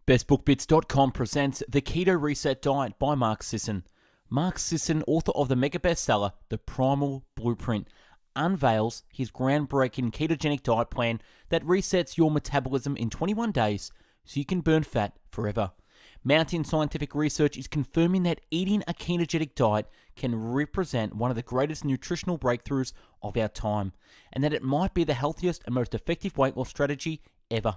BestBookBits.com presents The Keto Reset Diet by Mark Sisson. Mark Sisson, author of the mega bestseller The Primal Blueprint, unveils his groundbreaking ketogenic diet plan that resets your metabolism in 21 days so you can burn fat forever. Mountain scientific research is confirming that eating a ketogenic diet can represent one of the greatest nutritional breakthroughs of our time, and that it might be the healthiest and most effective weight loss strategy ever.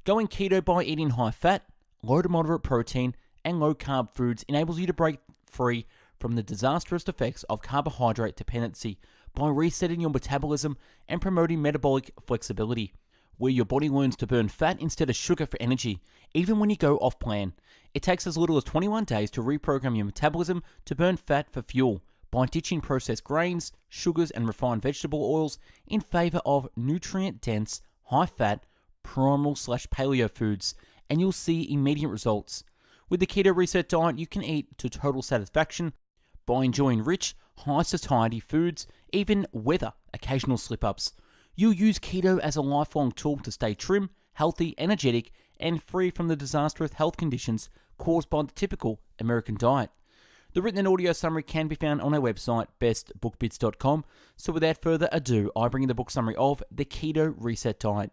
Going keto by eating high fat, low to moderate protein, and low carb foods enables you to break free from the disastrous effects of carbohydrate dependency by resetting your metabolism and promoting metabolic flexibility, where your body learns to burn fat instead of sugar for energy, even when you go off plan. It takes as little as 21 days to reprogram your metabolism to burn fat for fuel by ditching processed grains, sugars, and refined vegetable oils in favor of nutrient-dense, high-fat, primal/paleo foods, and you'll see immediate results. With the Keto Reset Diet, you can eat to total satisfaction by enjoying rich, high-satiety foods, even weather occasional slip-ups. You'll use keto as a lifelong tool to stay trim, healthy, energetic, and free from the disastrous health conditions caused by the typical American diet. The written and audio summary can be found on our website, bestbookbits.com. So without further ado, I bring you the book summary of The Keto Reset Diet.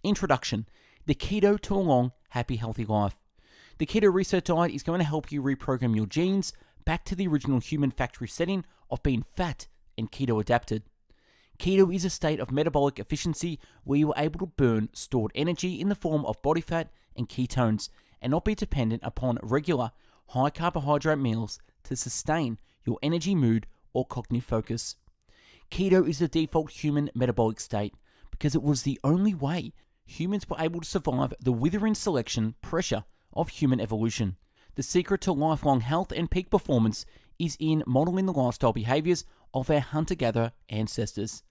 Introduction: The Keto to a Long, Happy, Healthy Life. The Keto Reset Diet is going to help you reprogram your genes back to the original human factory setting of being fat and keto adapted. Keto is a state of metabolic efficiency where you are able to burn stored energy in the form of body fat and ketones and not be dependent upon regular, high carbohydrate meals to sustain your energy, mood, or cognitive focus. Keto is the default human metabolic state because it was the only way humans were able to survive the withering selection pressure of human evolution. The secret to lifelong health and peak performance is in modeling the lifestyle behaviors of our hunter-gatherer ancestors.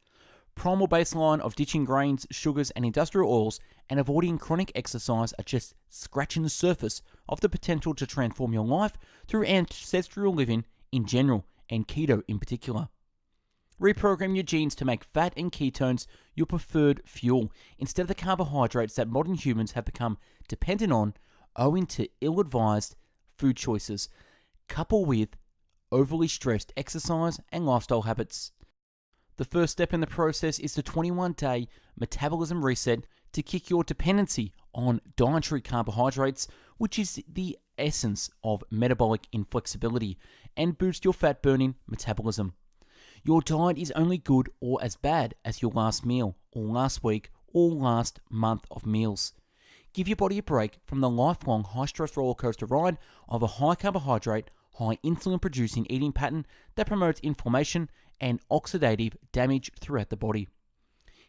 Primal baseline of ditching grains, sugars, and industrial oils and avoiding chronic exercise are just scratching the surface of the potential to transform your life through ancestral living in general and keto in particular. Reprogram your genes to make fat and ketones your preferred fuel instead of the carbohydrates that modern humans have become dependent on owing to ill-advised food choices, coupled with overly stressed exercise and lifestyle habits. The first step in the process is the 21-day metabolism reset to kick your dependency on dietary carbohydrates, which is the essence of metabolic inflexibility, and boost your fat-burning metabolism. Your diet is only good or as bad as your last meal, or last week, or last month of meals. Give your body a break from the lifelong high-stress rollercoaster ride of a high-carbohydrate, high-insulin-producing eating pattern that promotes inflammation and oxidative damage throughout the body.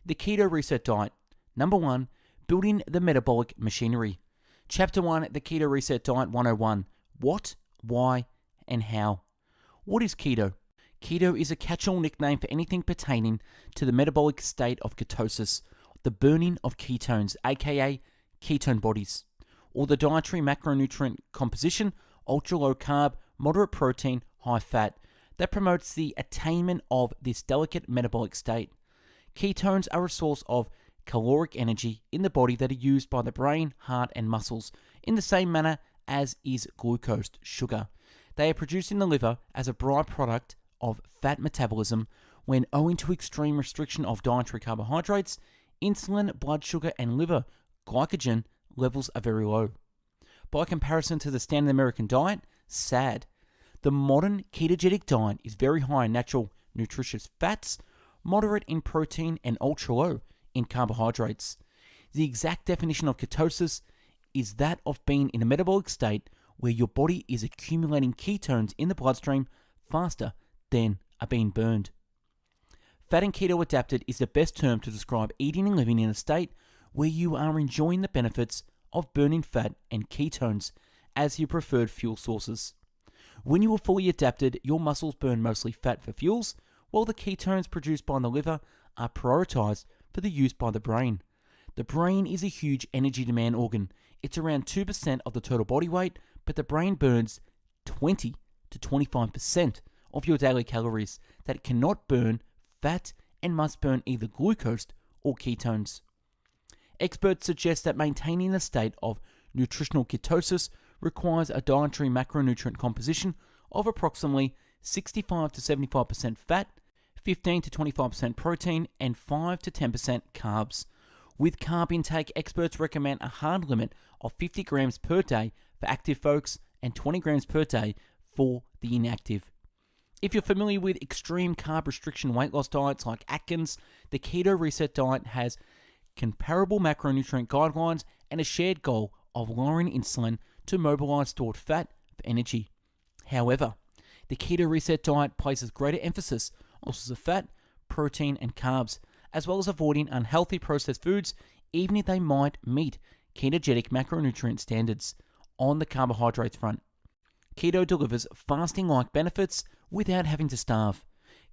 The Keto Reset Diet. Number 1. Building the metabolic machinery. Chapter 1, The Keto Reset Diet 101. What, why, and how. What is keto? Keto is a catch-all nickname for anything pertaining to the metabolic state of ketosis, the burning of ketones, aka ketone bodies, or the dietary macronutrient composition, ultra-low carb, moderate protein, high fat, that promotes the attainment of this delicate metabolic state. Ketones are a source of caloric energy in the body that are used by the brain, heart, and muscles in the same manner as is glucose, sugar. They are produced in the liver as a byproduct of fat metabolism when, owing to extreme restriction of dietary carbohydrates, insulin, blood sugar, and liver glycogen levels are very low. By comparison to the standard American diet, SAD, the modern ketogenic diet is very high in natural nutritious fats, moderate in protein, and ultra low in carbohydrates. The exact definition of ketosis is that of being in a metabolic state where your body is accumulating ketones in the bloodstream faster than are being burned. Fat and keto adapted is the best term to describe eating and living in a state where you are enjoying the benefits of burning fat and ketones as your preferred fuel sources. When you are fully adapted, your muscles burn mostly fat for fuels, while the ketones produced by the liver are prioritized for the use by the brain. The brain is a huge energy demand organ. It's around 2% of the total body weight, but the brain burns 20 to 25% of your daily calories that it cannot burn fat and must burn either glucose or ketones. Experts suggest that maintaining a state of Nutritional ketosis requires a dietary macronutrient composition of approximately 65 to 75% fat, 15 to 25% protein, and 5 to 10% carbs. With carb intake, experts recommend a hard limit of 50 grams per day for active folks and 20 grams per day for the inactive. If you're familiar with extreme carb restriction weight loss diets like Atkins, the Keto Reset diet has comparable macronutrient guidelines and a shared goal of lowering insulin to mobilize stored fat for energy. However, the Keto Reset diet places greater emphasis on sources of fat, protein, and carbs, as well as avoiding unhealthy processed foods, even if they might meet ketogenic macronutrient standards. On the carbohydrates front, keto delivers fasting-like benefits without having to starve.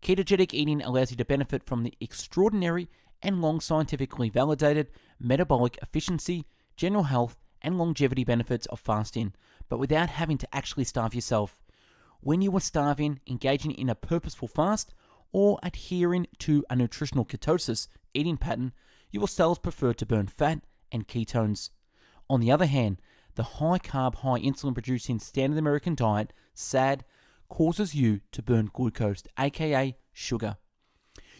Ketogenic eating allows you to benefit from the extraordinary and long scientifically validated metabolic efficiency, general health, and longevity benefits of fasting, but without having to actually starve yourself. When you are starving, engaging in a purposeful fast, or adhering to a nutritional ketosis eating pattern, your cells prefer to burn fat and ketones. On the other hand, the high-carb, high-insulin-producing standard American diet, SAD, causes you to burn glucose, aka sugar.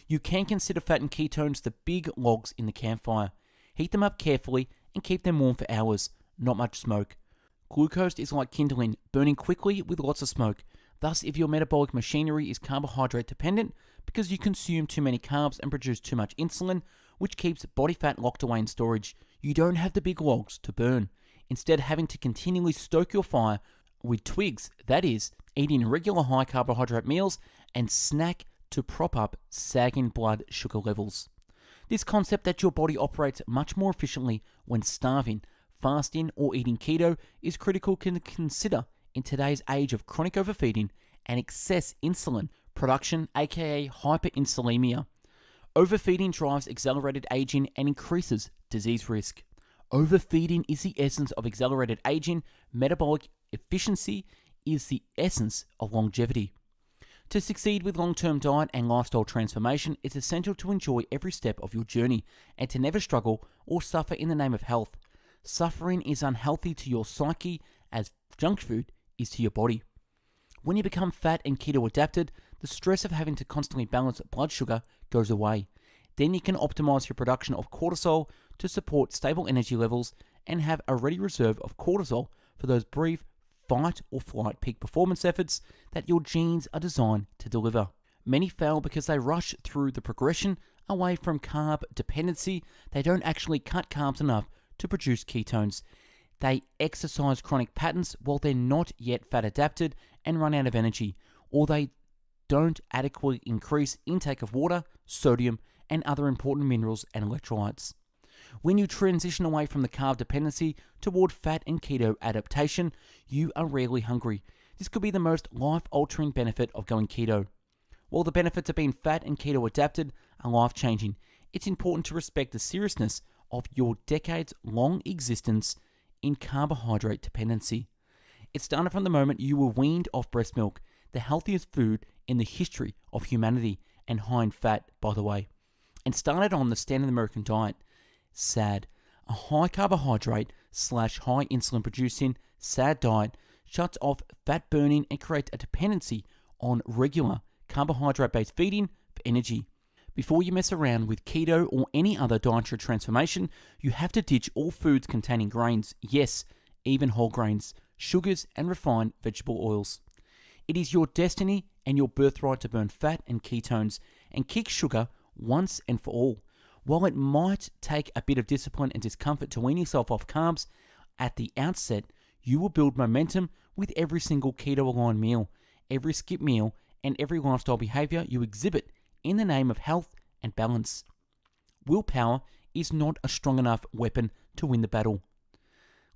You can consider fat and ketones the big logs in the campfire. Heat them up carefully and keep them warm for hours, not much smoke. Glucose is like kindling, burning quickly with lots of smoke. Thus, if your metabolic machinery is carbohydrate dependent because you consume too many carbs and produce too much insulin, which keeps body fat locked away in storage, you don't have the big logs to burn. Instead, having to continually stoke your fire with twigs, that is, eating regular high carbohydrate meals and snack to prop up sagging blood sugar levels. This concept that your body operates much more efficiently when starving, fasting, or eating keto is critical to consider in today's age of chronic overfeeding and excess insulin production, aka hyperinsulinemia. Overfeeding drives accelerated aging and increases disease risk. Overfeeding is the essence of accelerated aging. Metabolic efficiency is the essence of longevity. To succeed with long-term diet and lifestyle transformation, it's essential to enjoy every step of your journey and to never struggle or suffer in the name of health. Suffering is unhealthy to your psyche as junk food is to your body. When you become fat and keto adapted, the stress of having to constantly balance blood sugar goes away. Then you can optimize your production of cortisol to support stable energy levels and have a ready reserve of cortisol for those brief fight or flight peak performance efforts that your genes are designed to deliver. Many fail because they rush through the progression away from carb dependency. They don't actually cut carbs enough to produce ketones. They exercise chronic patterns while they're not yet fat adapted and run out of energy, or they don't adequately increase intake of water, sodium, and other important minerals and electrolytes. When you transition away from the carb dependency toward fat and keto adaptation, you are rarely hungry. This could be the most life-altering benefit of going keto. While the benefits of being fat and keto adapted are life-changing, it's important to respect the seriousness of your decades-long existence in carbohydrate dependency. It started from the moment you were weaned off breast milk, the healthiest food in the history of humanity, and high in fat, by the way, and started on the standard American diet, SAD. A high carbohydrate / high insulin producing SAD diet shuts off fat burning and creates a dependency on regular carbohydrate based feeding for energy. Before you mess around with keto or any other dietary transformation, you have to ditch all foods containing grains, yes, even whole grains, sugars, and refined vegetable oils. It is your destiny and your birthright to burn fat and ketones and kick sugar once and for all. While it might take a bit of discipline and discomfort to wean yourself off carbs at the outset, you will build momentum with every single keto-aligned meal, every skip meal, and every lifestyle behavior you exhibit in the name of health and balance. Willpower is not a strong enough weapon to win the battle.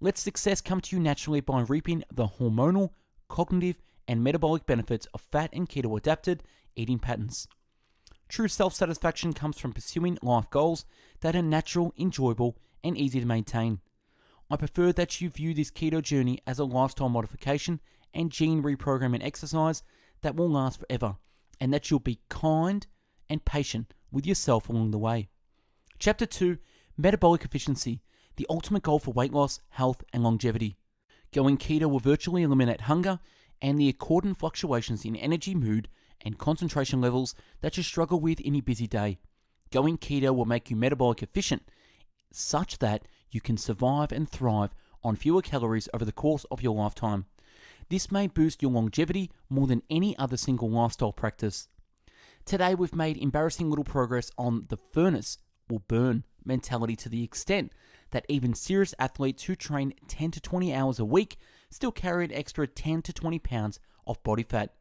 Let success come to you naturally by reaping the hormonal, cognitive, and metabolic benefits of fat and keto-adapted eating patterns. True self-satisfaction comes from pursuing life goals that are natural, enjoyable, and easy to maintain. I prefer that you view this keto journey as a lifestyle modification and gene reprogramming exercise that will last forever, and that you'll be kind and patient with yourself along the way. Chapter 2, Metabolic Efficiency, the ultimate goal for weight loss, health, and longevity. Going keto will virtually eliminate hunger and the accordant fluctuations in energy, mood, and concentration levels that you struggle with in your busy day. Going keto will make you metabolic efficient, such that you can survive and thrive on fewer calories over the course of your lifetime. This may boost your longevity more than any other single lifestyle practice. Today we've made embarrassing little progress on the furnace will burn mentality to the extent that even serious athletes who train 10 to 20 hours a week still carry an extra 10 to 20 pounds of body fat.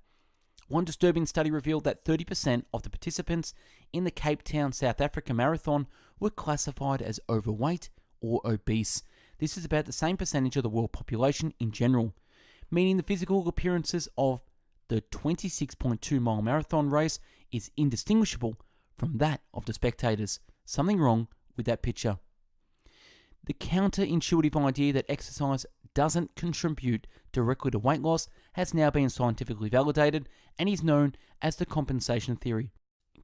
One disturbing study revealed that 30% of the participants in the Cape Town, South Africa marathon were classified as overweight or obese. This is about the same percentage of the world population in general, meaning the physical appearances of the 26.2 mile marathon race is indistinguishable from that of the spectators. Something wrong with that picture. The counterintuitive idea that exercise doesn't contribute directly to weight loss has now been scientifically validated and is known as the compensation theory.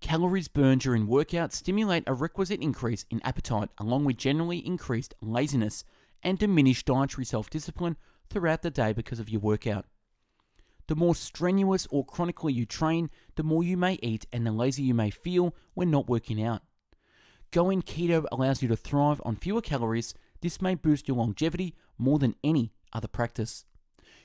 Calories burned during workouts stimulate a requisite increase in appetite, along with generally increased laziness and diminished dietary self-discipline throughout the day because of your workout. The more strenuous or chronically you train, the more you may eat and the lazier you may feel when not working out. Going keto allows you to thrive on fewer calories. This may boost your longevity more than any other practice.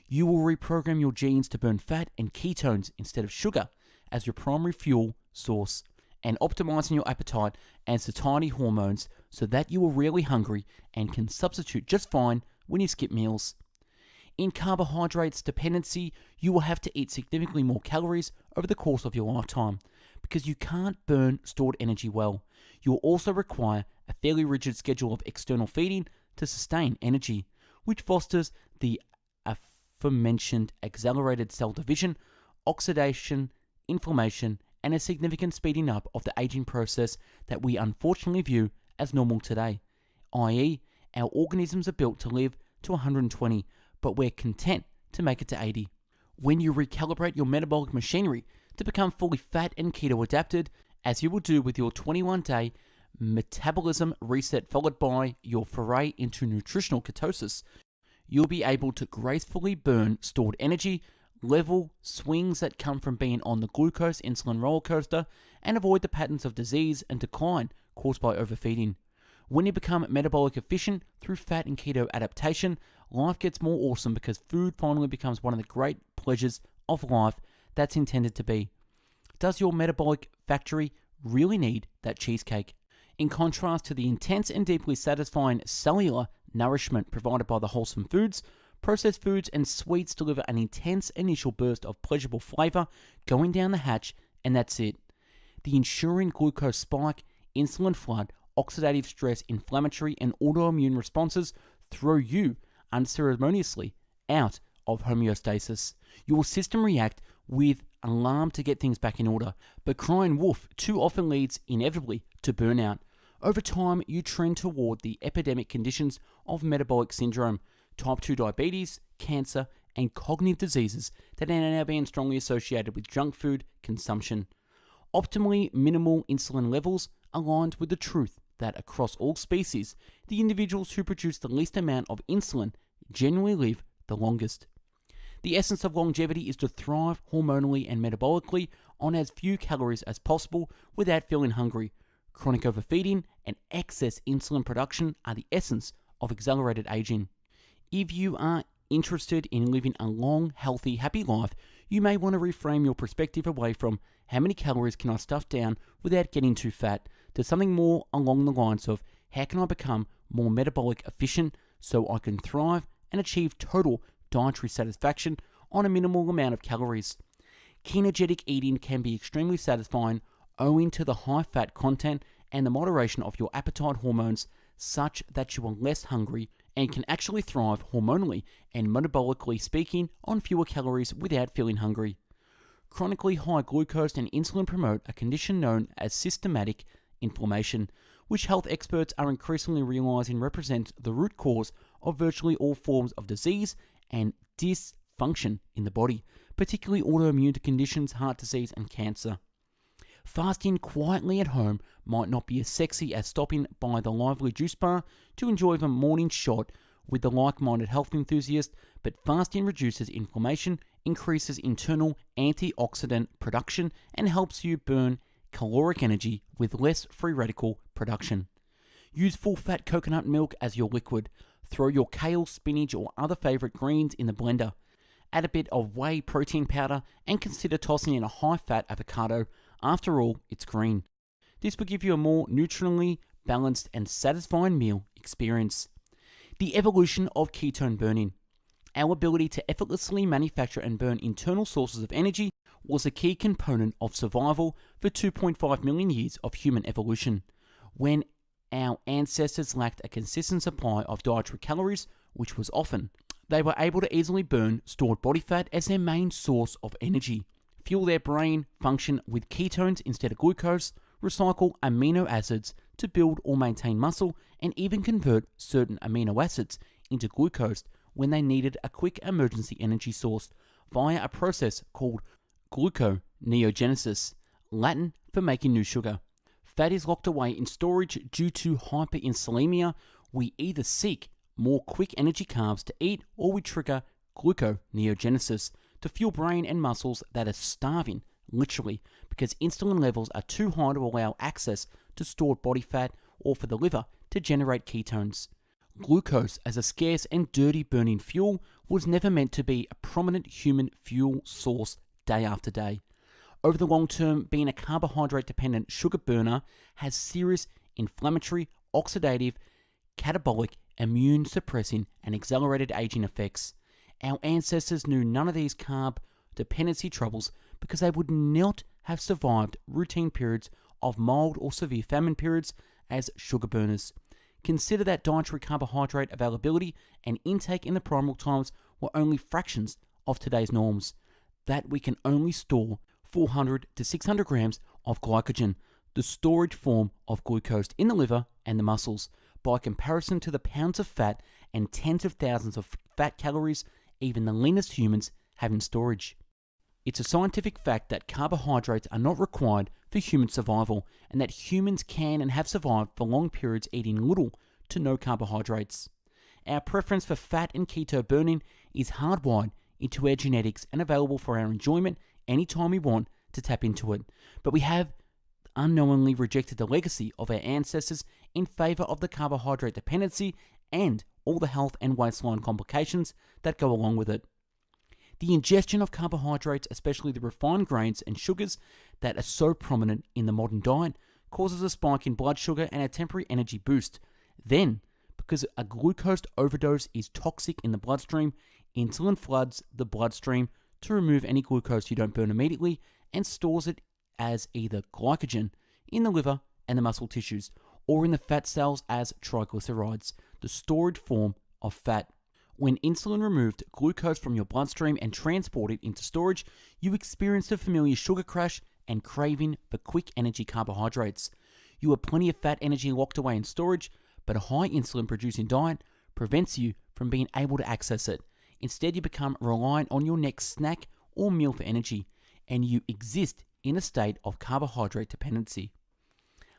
You will reprogram your genes to burn fat and ketones instead of sugar as your primary fuel source, and optimizing your appetite and satiety hormones so that you are rarely hungry and can substitute just fine when you skip meals. In Carbohydrates Dependency, you will have to eat significantly more calories over the course of your lifetime because you can't burn stored energy well. You will also require a fairly rigid schedule of external feeding to sustain energy, which fosters the aforementioned accelerated cell division, oxidation, inflammation, and a significant speeding up of the aging process that we unfortunately view as normal today, i.e., our organisms are built to live to 120, but we're content to make it to 80. When you recalibrate your metabolic machinery to become fully fat and keto adapted, as you will do with your 21-day Metabolism Reset followed by your foray into nutritional ketosis, you'll be able to gracefully burn stored energy, level swings that come from being on the glucose insulin roller coaster, and avoid the patterns of disease and decline caused by overfeeding. When you become metabolic efficient through fat and keto adaptation, life gets more awesome because food finally becomes one of the great pleasures of life that's intended to be. Does your metabolic factory really need that cheesecake? In contrast to the intense and deeply satisfying cellular nourishment provided by the wholesome foods, processed foods and sweets deliver an intense initial burst of pleasurable flavor going down the hatch, and that's it. The ensuing glucose spike, insulin flood, oxidative stress, inflammatory and autoimmune responses throw you unceremoniously out of homeostasis. Your system react with alarm to get things back in order, but crying wolf too often leads inevitably to burnout. Over time, you trend toward the epidemic conditions of metabolic syndrome, type 2 diabetes, cancer, and cognitive diseases that are now being strongly associated with junk food consumption. Optimally minimal insulin levels aligned with the truth that across all species, the individuals who produce the least amount of insulin generally live the longest. The essence of longevity is to thrive hormonally and metabolically on as few calories as possible without feeling hungry. Chronic overfeeding and excess insulin production are the essence of accelerated aging. If you are interested in living a long, healthy, happy life, you may want to reframe your perspective away from how many calories can I stuff down without getting too fat to something more along the lines of how can I become more metabolic efficient so I can thrive and achieve total dietary satisfaction on a minimal amount of calories. Ketogenic eating can be extremely satisfying owing to the high fat content and the moderation of your appetite hormones such that you are less hungry and can actually thrive hormonally and metabolically speaking on fewer calories without feeling hungry. Chronically high glucose and insulin promote a condition known as systematic inflammation, which health experts are increasingly realizing represents the root cause of virtually all forms of disease and dysfunction in the body, particularly autoimmune conditions, heart disease, and cancer. Fasting quietly at home might not be as sexy as stopping by the lively juice bar to enjoy the morning shot with the like-minded health enthusiast, but fasting reduces inflammation, increases internal antioxidant production, and helps you burn caloric energy with less free radical production. Use full-fat coconut milk as your liquid. Throw your kale, spinach, or other favorite greens in the blender. Add a bit of whey protein powder and consider tossing in a high-fat avocado. After all, it's green. This will give you a more nutritionally balanced and satisfying meal experience. The evolution of ketone burning. Our ability to effortlessly manufacture and burn internal sources of energy was a key component of survival for 2.5 million years of human evolution. When our ancestors lacked a consistent supply of dietary calories, which was often, they were able to easily burn stored body fat as their main source of energy, fuel their brain function with ketones instead of glucose, recycle amino acids to build or maintain muscle, and even convert certain amino acids into glucose when they needed a quick emergency energy source via a process called gluconeogenesis, Latin for making new sugar. Fat is locked away in storage due to hyperinsulinemia. We either seek more quick energy carbs to eat, or we trigger gluconeogenesis to fuel brain and muscles that are starving, literally, because insulin levels are too high to allow access to stored body fat or for the liver to generate ketones. Glucose as a scarce and dirty burning fuel was never meant to be a prominent human fuel source day after day. Over the long term, being a carbohydrate-dependent sugar burner has serious inflammatory, oxidative, catabolic, immune-suppressing, and accelerated aging effects. Our ancestors knew none of these carb dependency troubles because they would not have survived routine periods of mild or severe famine periods as sugar burners. Consider that dietary carbohydrate availability and intake in the primal times were only fractions of today's norms. That we can only store 400 to 600 grams of glycogen, the storage form of glucose in the liver and the muscles, by comparison to the pounds of fat and tens of thousands of fat calories even the leanest humans have in storage. It's a scientific fact that carbohydrates are not required for human survival, and that humans can and have survived for long periods eating little to no carbohydrates. Our preference for fat and keto burning is hardwired into our genetics and available for our enjoyment anytime we want to tap into it. But we have unknowingly rejected the legacy of our ancestors in favor of the carbohydrate dependency and all the health and waistline complications that go along with it. The ingestion of carbohydrates, especially the refined grains and sugars that are so prominent in the modern diet, causes a spike in blood sugar and a temporary energy boost. Then, because a glucose overdose is toxic in the bloodstream, insulin floods the bloodstream to remove any glucose you don't burn immediately and stores it as either glycogen in the liver and the muscle tissues, or in the fat cells as triglycerides, the stored form of fat. When insulin removed glucose from your bloodstream and transported into storage, you experience the familiar sugar crash and craving for quick energy carbohydrates. You have plenty of fat energy locked away in storage, but a high insulin producing diet prevents you from being able to access it. Instead, you become reliant on your next snack or meal for energy, and you exist in a state of carbohydrate dependency.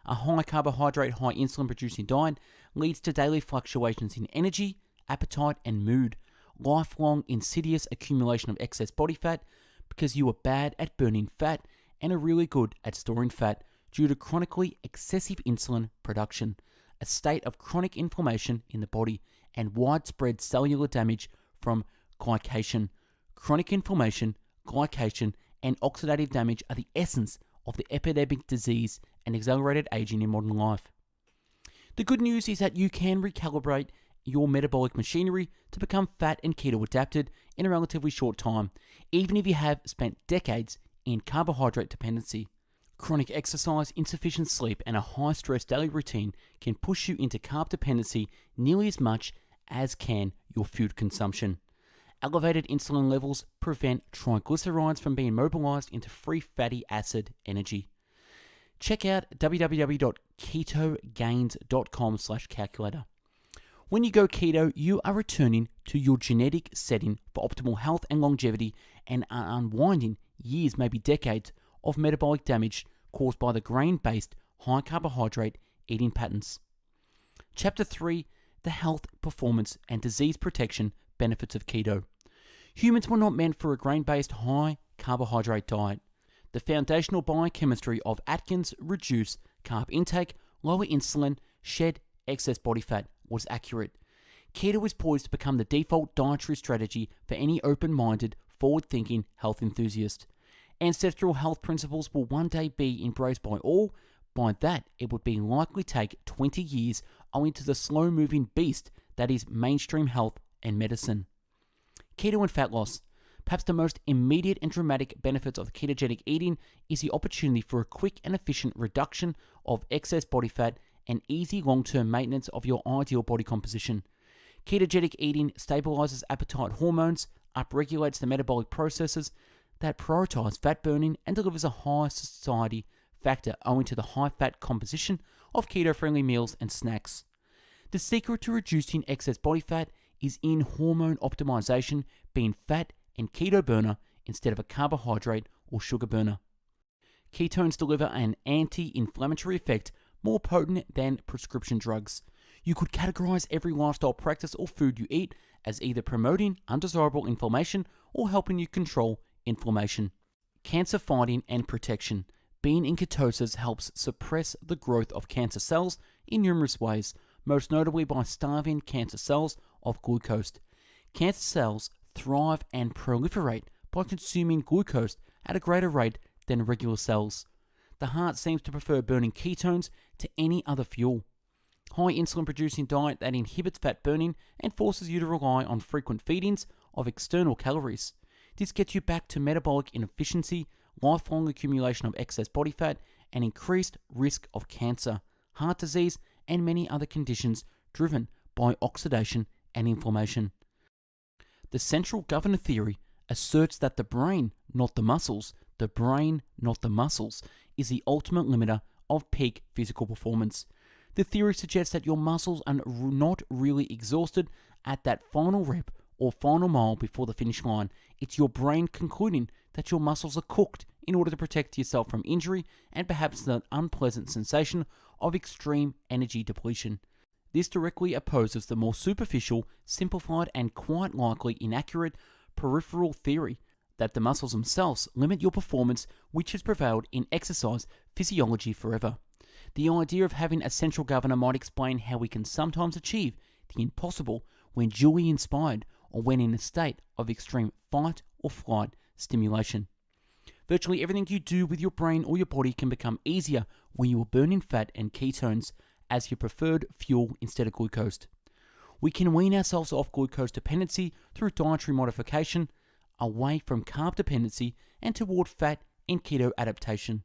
A high carbohydrate, high insulin producing diet leads to daily fluctuations in energy, appetite, and mood, lifelong insidious accumulation of excess body fat because you are bad at burning fat and are really good at storing fat due to chronically excessive insulin production, a state of chronic inflammation in the body, and widespread cellular damage from glycation. Chronic inflammation, glycation, and oxidative damage are the essence of the epidemic disease and accelerated aging in modern life. The good news is that you can recalibrate your metabolic machinery to become fat and keto adapted in a relatively short time, even if you have spent decades in carbohydrate dependency. Chronic exercise, insufficient sleep, and a high-stress daily routine can push you into carb dependency nearly as much as can your food consumption. Elevated insulin levels prevent triglycerides from being mobilized into free fatty acid energy. Check out www.ketogains.com/calculator. When you go keto, you are returning to your genetic setting for optimal health and longevity and are unwinding years, maybe decades, of metabolic damage caused by the grain-based high carbohydrate eating patterns. Chapter 3, the health, performance, and disease protection benefits of keto. Humans were not meant for a grain-based high carbohydrate diet. The foundational biochemistry of Atkins reduce carb intake, lower insulin, shed excess body fat was accurate. Keto is poised to become the default dietary strategy for any open-minded, forward-thinking health enthusiast. Ancestral health principles will one day be embraced by all. By that, it would be likely take 20 years owing to the slow-moving beast that is mainstream health and medicine. Keto and fat loss. Perhaps the most immediate and dramatic benefits of ketogenic eating is the opportunity for a quick and efficient reduction of excess body fat and easy long-term maintenance of your ideal body composition. Ketogenic eating stabilizes appetite hormones, upregulates the metabolic processes that prioritize fat burning, and delivers a high satiety factor owing to the high-fat composition of keto-friendly meals and snacks. The secret to reducing excess body fat is in hormone optimization, being fat and keto burner instead of a carbohydrate or sugar burner. Ketones deliver an anti-inflammatory effect more potent than prescription drugs. You could categorize every lifestyle practice or food you eat as either promoting undesirable inflammation or helping you control inflammation. Cancer fighting and protection. Being in ketosis helps suppress the growth of cancer cells in numerous ways, most notably by starving cancer cells of glucose. Cancer cells thrive and proliferate by consuming glucose at a greater rate than regular cells. The heart seems to prefer burning ketones to any other fuel. High insulin producing diet that inhibits fat burning and forces you to rely on frequent feedings of external calories. This gets you back to metabolic inefficiency, lifelong accumulation of excess body fat, and increased risk of cancer, heart disease, and many other conditions driven by oxidation and inflammation. The central governor theory asserts that the brain, not the muscles, is the ultimate limiter of peak physical performance. The theory suggests that your muscles are not really exhausted at that final rep or final mile before the finish line. It's your brain concluding that your muscles are cooked in order to protect yourself from injury and perhaps the unpleasant sensation of extreme energy depletion. This directly opposes the more superficial, simplified, and quite likely inaccurate peripheral theory that the muscles themselves limit your performance, which has prevailed in exercise physiology forever. The idea of having a central governor might explain how we can sometimes achieve the impossible when duly inspired or when in a state of extreme fight or flight stimulation. Virtually everything you do with your brain or your body can become easier when you are burning fat and ketones as your preferred fuel instead of glucose. We can wean ourselves off glucose dependency through dietary modification, away from carb dependency, and toward fat and keto adaptation.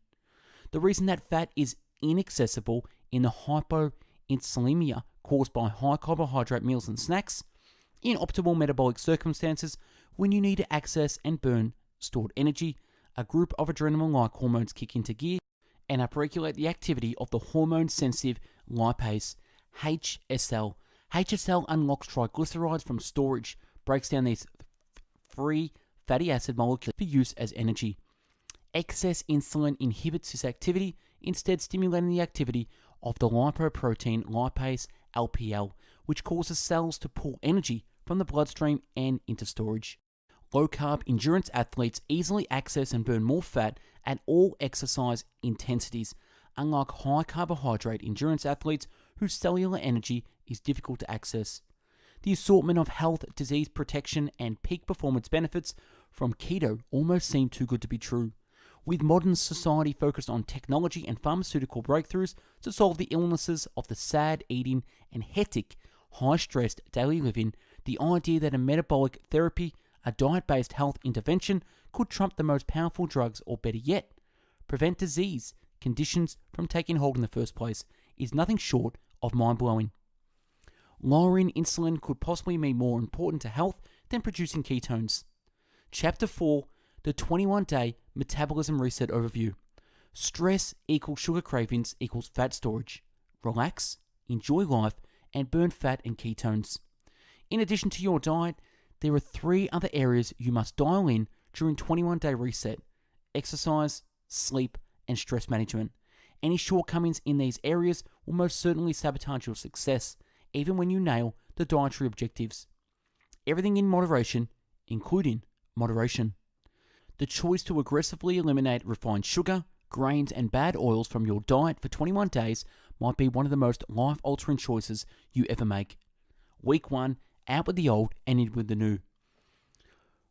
The reason that fat is inaccessible in the hypoinsulinemia caused by high carbohydrate meals and snacks, in optimal metabolic circumstances when you need to access and burn stored energy, a group of adrenaline-like hormones kick into gear and upregulate the activity of the hormone-sensitive lipase, HSL. HSL unlocks triglycerides from storage, breaks down these free fatty acid molecules for use as energy. Excess insulin inhibits this activity, instead stimulating the activity of the lipoprotein lipase, LPL, which causes cells to pull energy from the bloodstream and into storage. Low-carb endurance athletes easily access and burn more fat at all exercise intensities, unlike high-carbohydrate endurance athletes whose cellular energy is difficult to access. The assortment of health, disease protection, and peak performance benefits from keto almost seem too good to be true. With modern society focused on technology and pharmaceutical breakthroughs to solve the illnesses of the sad eating and hectic, high-stressed daily living, the idea that a metabolic therapy, a diet-based health intervention, could trump the most powerful drugs, or better yet, prevent disease conditions from taking hold in the first place, is nothing short of mind-blowing. Lowering insulin could possibly be more important to health than producing ketones. Chapter 4, the 21-day Metabolism Reset Overview. Stress equals sugar cravings equals fat storage. Relax, enjoy life, and burn fat and ketones. In addition to your diet, there are 3 other areas you must dial in during 21-day reset: exercise, sleep, and stress management. Any shortcomings in these areas will most certainly sabotage your success, even when you nail the dietary objectives. Everything in moderation, including moderation. The choice to aggressively eliminate refined sugar, grains, and bad oils from your diet for 21 days might be one of the most life-altering choices you ever make. Week 1, out with the old and in with the new.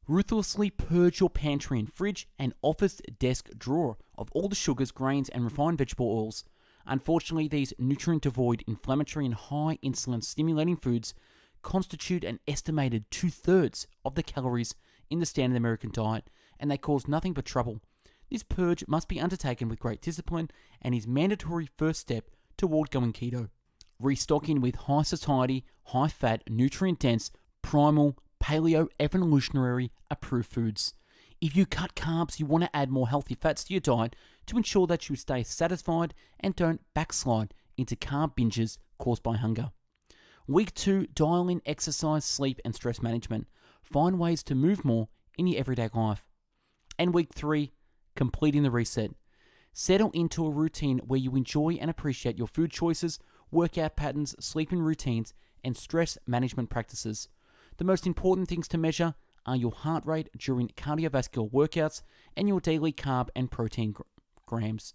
Ruthlessly purge your pantry and fridge and office desk drawer of all the sugars, grains, and refined vegetable oils. Unfortunately, these nutrient-devoid, inflammatory, and high insulin-stimulating foods constitute an estimated 2/3 of the calories in the standard American diet, and they cause nothing but trouble. This purge must be undertaken with great discipline and is mandatory first step toward going keto. Restocking with high satiety, high-fat, nutrient-dense, primal, paleo, evolutionary approved foods. If you cut carbs, you want to add more healthy fats to your diet to ensure that you stay satisfied and don't backslide into carb binges caused by hunger. Week 2, dial in exercise, sleep, and stress management. Find ways to move more in your everyday life. And week 3, completing the reset. Settle into a routine where you enjoy and appreciate your food choices, workout patterns, sleeping routines, and stress management practices. The most important things to measure are your heart rate during cardiovascular workouts and your daily carb and protein grams.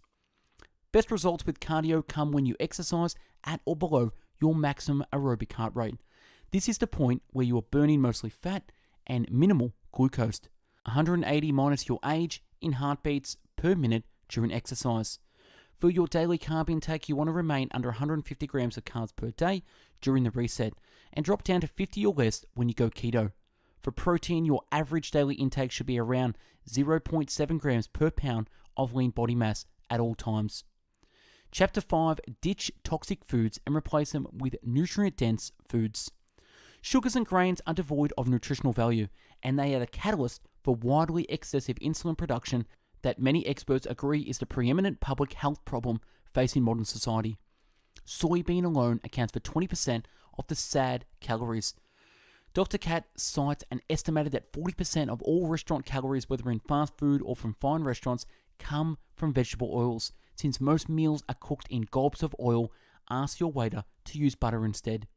Best results with cardio come when you exercise at or below your maximum aerobic heart rate. This is the point where you are burning mostly fat and minimal glucose. 180 minus your age in heartbeats per minute during exercise. For your daily carb intake, you want to remain under 150 grams of carbs per day during the reset and drop down to 50 or less when you go keto. For protein, your average daily intake should be around 0.7 grams per pound of lean body mass at all times. Chapter 5, ditch toxic foods and replace them with nutrient-dense foods. Sugars and grains are devoid of nutritional value, and they are the catalyst for wildly excessive insulin production that many experts agree is the preeminent public health problem facing modern society. Soybean alone accounts for 20% of the SAD calories. Dr. Cat cites an estimated that 40% of all restaurant calories, whether in fast food or from fine restaurants, come from vegetable oils. Since most meals are cooked in gobs of oil, ask your waiter to use butter instead.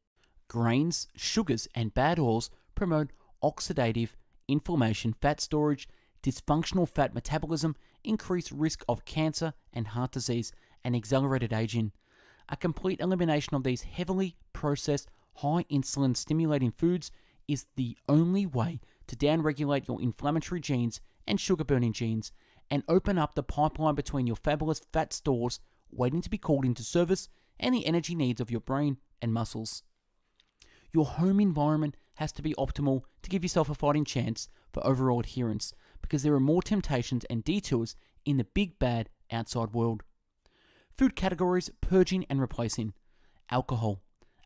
Grains, sugars, and bad oils promote oxidative inflammation, fat storage, dysfunctional fat metabolism, increased risk of cancer and heart disease, and accelerated aging. A complete elimination of these heavily processed, high insulin stimulating foods is the only way to downregulate your inflammatory genes and sugar burning genes and open up the pipeline between your fabulous fat stores waiting to be called into service and the energy needs of your brain and muscles. Your home environment has to be optimal to give yourself a fighting chance for overall adherence, because there are more temptations and detours in the big bad outside world. Food categories: purging and replacing. Alcohol.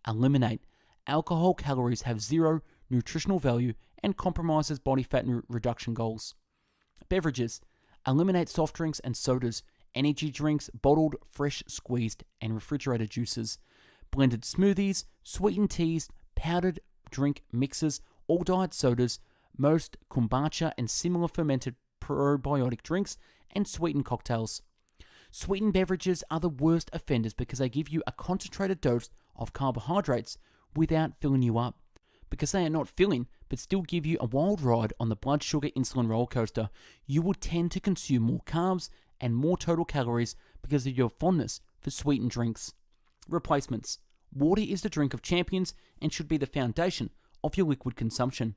Eliminate. Alcohol calories have zero nutritional value and compromises body fat reduction goals. Beverages. Eliminate soft drinks and sodas, energy drinks, bottled, fresh, squeezed, and refrigerated juices. Blended smoothies, sweetened teas, powdered drink mixes, all diet sodas, most kombucha and similar fermented probiotic drinks, and sweetened cocktails. Sweetened beverages are the worst offenders because they give you a concentrated dose of carbohydrates without filling you up. Because they are not filling, but still give you a wild ride on the blood sugar insulin roller coaster, you will tend to consume more carbs and more total calories because of your fondness for sweetened drinks. Replacements. Water is the drink of champions and should be the foundation of your liquid consumption.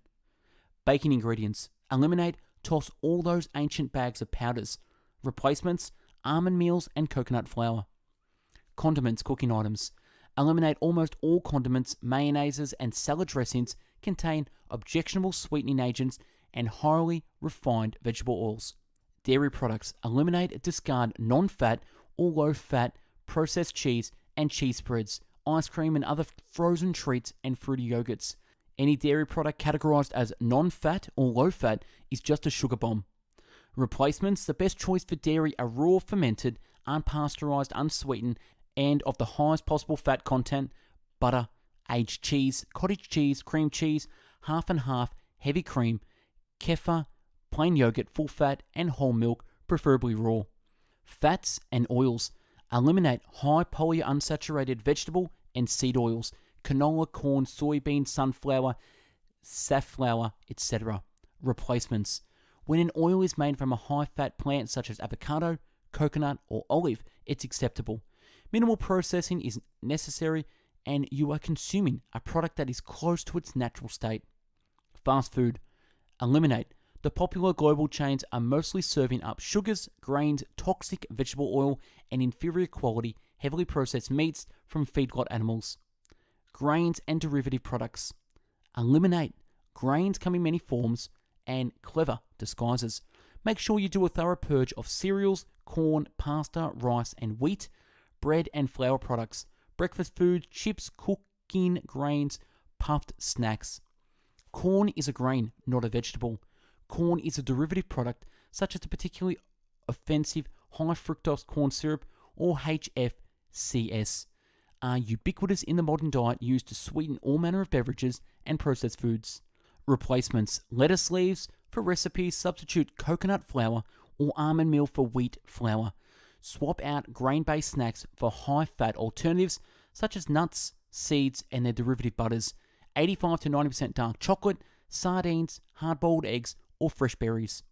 Baking ingredients. Eliminate, toss all those ancient bags of powders. Replacements: almond meals and coconut flour. Condiments, cooking items. Eliminate almost all condiments, mayonnaises, and salad dressings contain objectionable sweetening agents and highly refined vegetable oils. Dairy products. Eliminate, discard non-fat or low-fat processed cheese and cheese spreads, ice cream and other frozen treats, and fruity yogurts. Any dairy product categorized as non-fat or low-fat is just a sugar bomb. Replacements. The best choice for dairy are raw, fermented, unpasteurized, unsweetened, and of the highest possible fat content: butter, aged cheese, cottage cheese, cream cheese, half and half, heavy cream, kefir, plain yogurt, full fat, and whole milk, preferably raw. Fats and oils. Eliminate high polyunsaturated vegetable and seed oils, canola, corn, soybean, sunflower, safflower, etc. Replacements. When an oil is made from a high-fat plant such as avocado, coconut, or olive, it's acceptable. Minimal processing is necessary and you are consuming a product that is close to its natural state. Fast food. Eliminate. The popular global chains are mostly serving up sugars, grains, toxic vegetable oil, and inferior quality, heavily processed meats from feedlot animals. Grains and derivative products. Eliminate. Grains come in many forms and clever disguises. Make sure you do a thorough purge of cereals, corn, pasta, rice, and wheat, bread and flour products, breakfast foods, chips, cooking grains, puffed snacks. Corn is a grain, not a vegetable. Corn is a derivative product, such as the particularly offensive high fructose corn syrup or HFCS, are ubiquitous in the modern diet used to sweeten all manner of beverages and processed foods. Replacements. Lettuce leaves. For recipes, substitute coconut flour or almond meal for wheat flour. Swap out grain-based snacks for high-fat alternatives such as nuts, seeds, and their derivative butters, 85 to 90% dark chocolate, sardines, hard-boiled eggs, or fresh berries.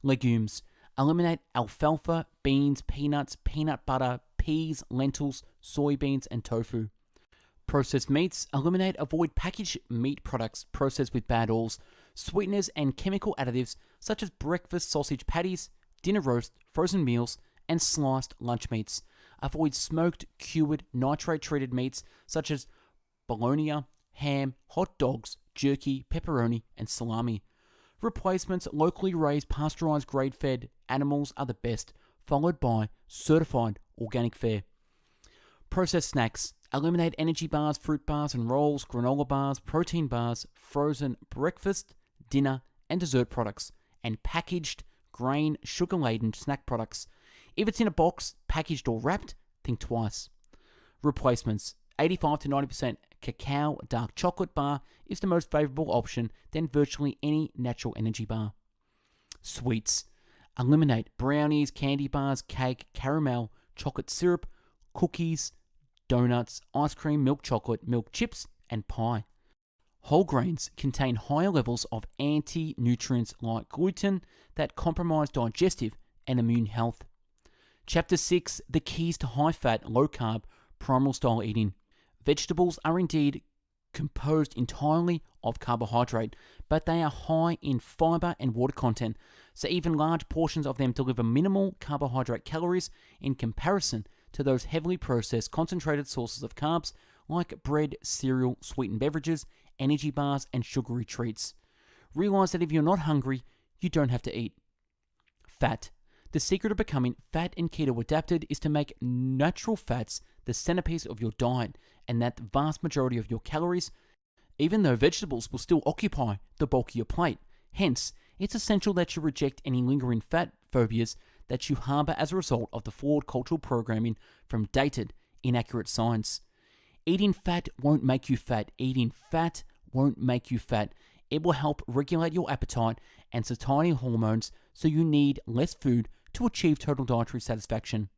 Legumes. Eliminate alfalfa, beans, peanuts, peanut butter, peas, lentils, soybeans, and tofu. Processed meats. Avoid packaged meat products processed with bad oils, sweeteners, and chemical additives such as breakfast sausage patties, dinner roast, frozen meals, and sliced lunch meats. Avoid smoked, cured, nitrate-treated meats such as bologna, ham, hot dogs, jerky, pepperoni, and salami. Replacements. Locally raised, pasteurized, grade-fed animals are the best, followed by certified organic fare. Processed snacks. Eliminate energy bars, fruit bars and rolls, granola bars, protein bars, frozen breakfast, dinner, and dessert products, and packaged, grain, sugar-laden snack products. If it's in a box, packaged or wrapped, think twice. Replacements. 85 to 90% cacao dark chocolate bar is the most favorable option than virtually any natural energy bar. Sweets. Eliminate brownies, candy bars, cake, caramel, chocolate syrup, cookies, donuts, ice cream, milk chocolate, milk chips, and pie. Whole grains contain higher levels of anti-nutrients like gluten that compromise digestive and immune health. Chapter 6. The keys to high-fat, low-carb, primal-style eating. Vegetables are indeed composed entirely of carbohydrate, but they are high in fiber and water content, so even large portions of them deliver minimal carbohydrate calories in comparison to those heavily processed concentrated sources of carbs like bread, cereal, sweetened beverages, energy bars, and sugary treats. Realize that if you're not hungry, you don't have to eat. Fat. The secret of becoming fat and keto adapted is to make natural fats the centerpiece of your diet, and that the vast majority of your calories, even though vegetables will still occupy the bulk of your plate. Hence, it's essential that you reject any lingering fat phobias that you harbor as a result of the flawed cultural programming from dated, inaccurate science. Eating fat won't make you fat. Eating fat won't make you fat. It will help regulate your appetite and satiety hormones, so you need less food to achieve total dietary satisfaction.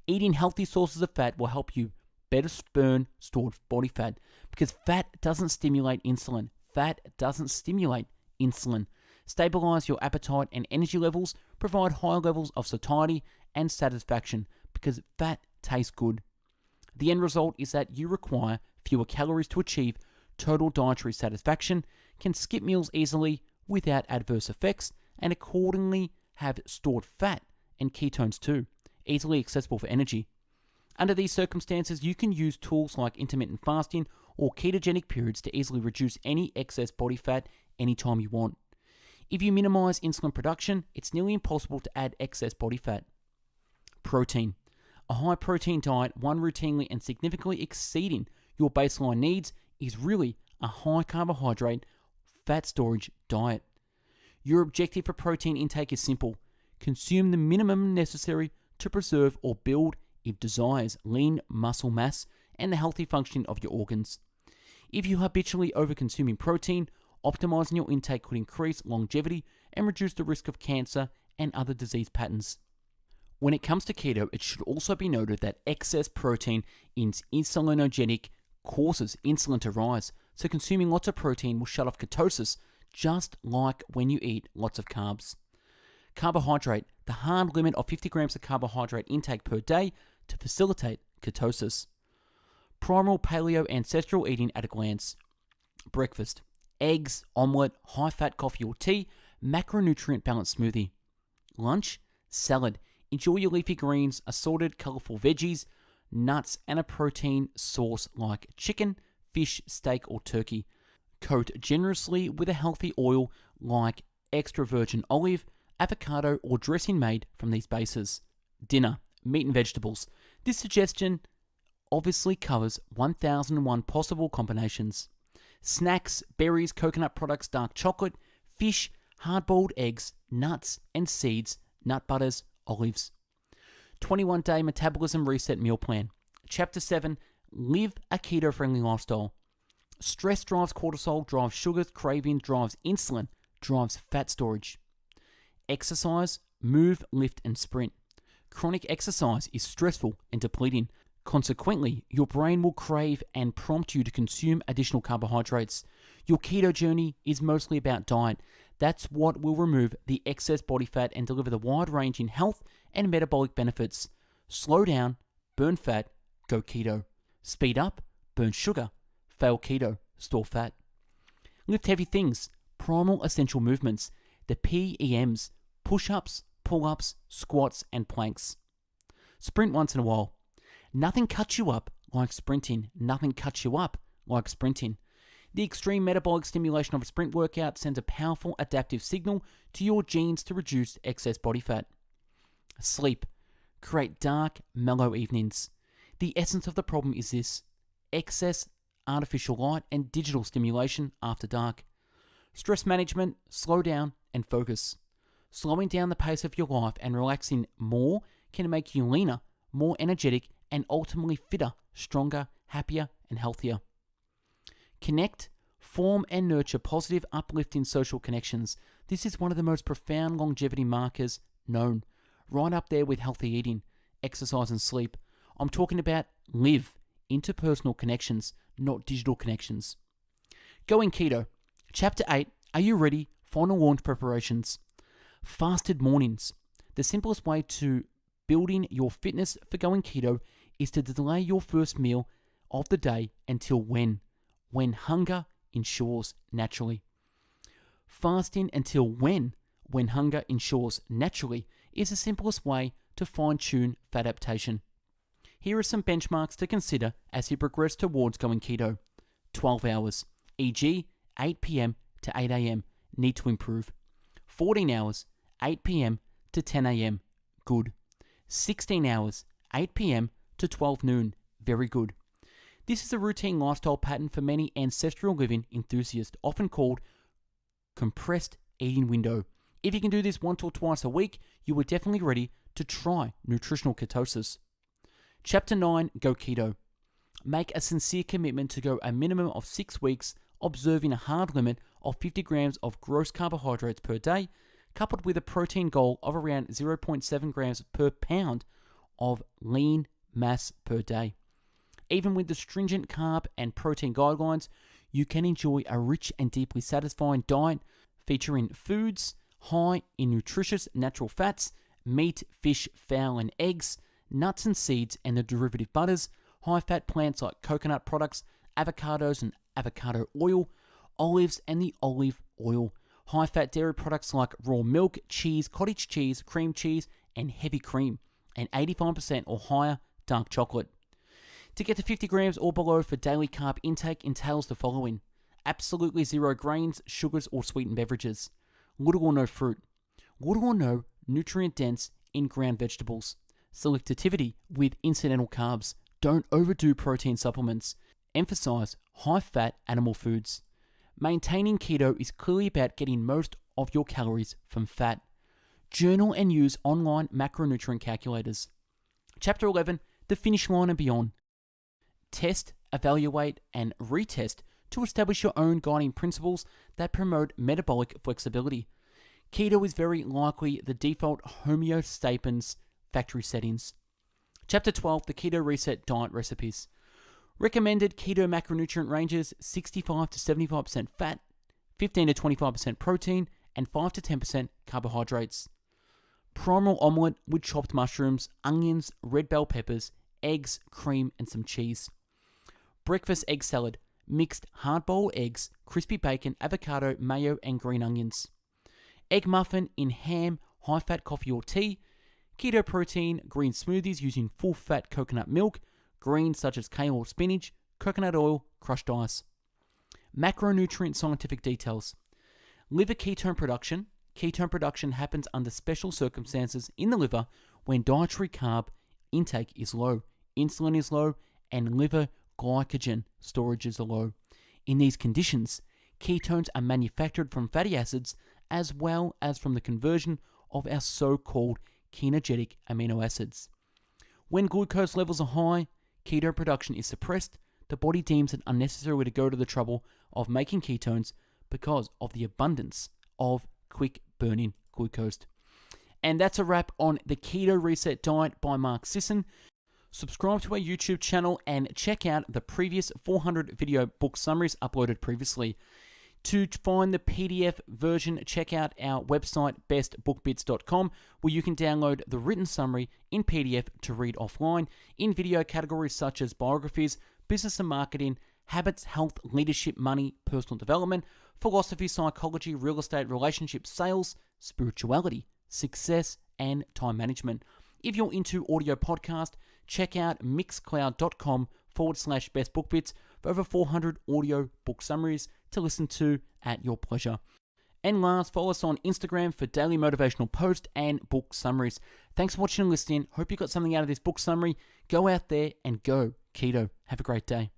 Eating healthy sources of fat will help you better burn stored body fat, because fat doesn't stimulate insulin. Fat doesn't stimulate insulin. Stabilize your appetite and energy levels, provide higher levels of satiety and satisfaction, because fat tastes good. The end result is that you require fewer calories to achieve total dietary satisfaction, can skip meals easily without adverse effects, and accordingly have stored fat and ketones too, easily accessible for energy. Under these circumstances, you can use tools like intermittent fasting or ketogenic periods to easily reduce any excess body fat anytime you want. If you minimize insulin production, it's nearly impossible to add excess body fat. Protein. A high protein diet, one routinely and significantly exceeding your baseline needs, is really a high carbohydrate, fat storage diet. Your objective for protein intake is simple. Consume the minimum necessary to preserve or build, if desires, lean muscle mass and the healthy functioning of your organs. If you are habitually overconsuming protein, optimizing your intake could increase longevity and reduce the risk of cancer and other disease patterns. When it comes to keto, it should also be noted that excess protein is insulinogenic, causes insulin to rise, so consuming lots of protein will shut off ketosis, just like when you eat lots of carbs. Carbohydrate, the hard limit of 50 grams of carbohydrate intake per day to facilitate ketosis. Primal paleo ancestral eating at a glance. Breakfast, eggs, omelette, high-fat coffee or tea, macronutrient balanced smoothie. Lunch, salad. Enjoy your leafy greens, assorted colourful veggies, nuts, and a protein source like chicken, fish, steak, or turkey. Coat generously with a healthy oil like extra virgin olive, avocado, or dressing made from these bases. Dinner, meat and vegetables. This suggestion obviously covers 1001 possible combinations. Snacks, berries, coconut products, dark chocolate, fish, hard-boiled eggs, nuts and seeds, nut butters, olives. 21-day Metabolism Reset meal plan. Chapter 7, live a keto-friendly lifestyle. Stress drives cortisol, drives sugars, craving, drives insulin, drives fat storage. Exercise, move, lift, and sprint. Chronic exercise is stressful and depleting. Consequently, your brain will crave and prompt you to consume additional carbohydrates. Your keto journey is mostly about diet. That's what will remove the excess body fat and deliver the wide-ranging health and metabolic benefits. Slow down, burn fat, go keto. Speed up, burn sugar, fail keto, store fat. Lift heavy things, primal essential movements, the PEMs, push-ups, pull-ups, squats, and planks. Sprint once in a while. Nothing cuts you up like sprinting. Nothing cuts you up like sprinting. The extreme metabolic stimulation of a sprint workout sends a powerful adaptive signal to your genes to reduce excess body fat. Sleep. Create dark, mellow evenings. The essence of the problem is this: excess artificial light and digital stimulation after dark. Stress management, slow down and focus. Slowing down the pace of your life and relaxing more can make you leaner, more energetic, and ultimately fitter, stronger, happier, and healthier. Connect, form, and nurture positive, uplifting social connections. This is one of the most profound longevity markers known, right up there with healthy eating, exercise, and sleep. I'm talking about live, interpersonal connections, not digital connections. Going keto. Chapter 8, are you ready? Final launch preparations. Fasted mornings. The simplest way to building your fitness for going keto is to delay your first meal of the day until when hunger ensures naturally. Fasting until when hunger ensures naturally is the simplest way to fine-tune fat adaptation. Here are some benchmarks to consider as you progress towards going keto. 12 hours, e.g. 8 p.m. to 8 a.m. need to improve. 14 hours, 8 p.m. to 10 a.m. good. 16 hours, 8 p.m. to 12 noon, very good. This is a routine lifestyle pattern for many ancestral living enthusiasts, often called compressed eating window. If you can do this once or twice a week, you are definitely ready to try nutritional ketosis. Chapter 9, Go Keto. Make a sincere commitment to go a minimum of 6 weeks, observing a hard limit of 50 grams of gross carbohydrates per day, coupled with a protein goal of around 0.7 grams per pound of lean mass per day. Even with the stringent carb and protein guidelines, you can enjoy a rich and deeply satisfying diet featuring foods high in nutritious natural fats, meat, fish, fowl, and eggs, nuts and seeds, and the derivative butters, high-fat plants like coconut products, avocados and avocado oil, olives and the olive oil, high-fat dairy products like raw milk, cheese, cottage cheese, cream cheese, and heavy cream, and 85% or higher dark chocolate. To get to 50 grams or below for daily carb intake entails the following: absolutely zero grains, sugars, or sweetened beverages, little or no fruit, little or no nutrient-dense in-ground vegetables, selectivity with incidental carbs, don't overdo protein supplements, emphasize high-fat animal foods. Maintaining keto is clearly about getting most of your calories from fat. Journal and use online macronutrient calculators. Chapter 11, the finish line and beyond. Test, evaluate, and retest to establish your own guiding principles that promote metabolic flexibility. Keto is very likely the default homeostasis factory settings. Chapter 12, the Keto Reset Diet Recipes. Recommended keto macronutrient ranges: 65 to 75% fat, 15 to 25% protein, and 5 to 10% carbohydrates. Primal omelette with chopped mushrooms, onions, red bell peppers, eggs, cream, and some cheese. Breakfast egg salad: mixed hard-boiled eggs, crispy bacon, avocado, mayo, and green onions. Egg muffin in ham, high-fat coffee or tea. Keto protein green smoothies using full-fat coconut milk, greens such as kale or spinach, coconut oil, crushed ice. Macronutrient scientific details. Liver ketone production. Ketone production happens under special circumstances in the liver when dietary carb intake is low, insulin is low, and liver glycogen storages are low. In these conditions, ketones are manufactured from fatty acids as well as from the conversion of our so-called ketogenic amino acids. When glucose levels are high, keto production is suppressed. The body deems it unnecessary to go to the trouble of making ketones because of the abundance of quick burning glucose. And that's a wrap on the Keto Reset Diet by Mark Sisson. Subscribe to our YouTube channel and check out the previous 400 video book summaries uploaded previously. To find the PDF version, check out our website, bestbookbits.com, where you can download the written summary in PDF to read offline, in video categories such as biographies, business and marketing, habits, health, leadership, money, personal development, philosophy, psychology, real estate, relationships, sales, spirituality, success, and time management. If you're into audio podcast, check out mixcloud.com/bestbookbits for over 400 audio book summaries to listen to at your pleasure. And last, follow us on Instagram for daily motivational posts and book summaries. Thanks for watching and listening. Hope you got something out of this book summary. Go out there and go keto. Have a great day.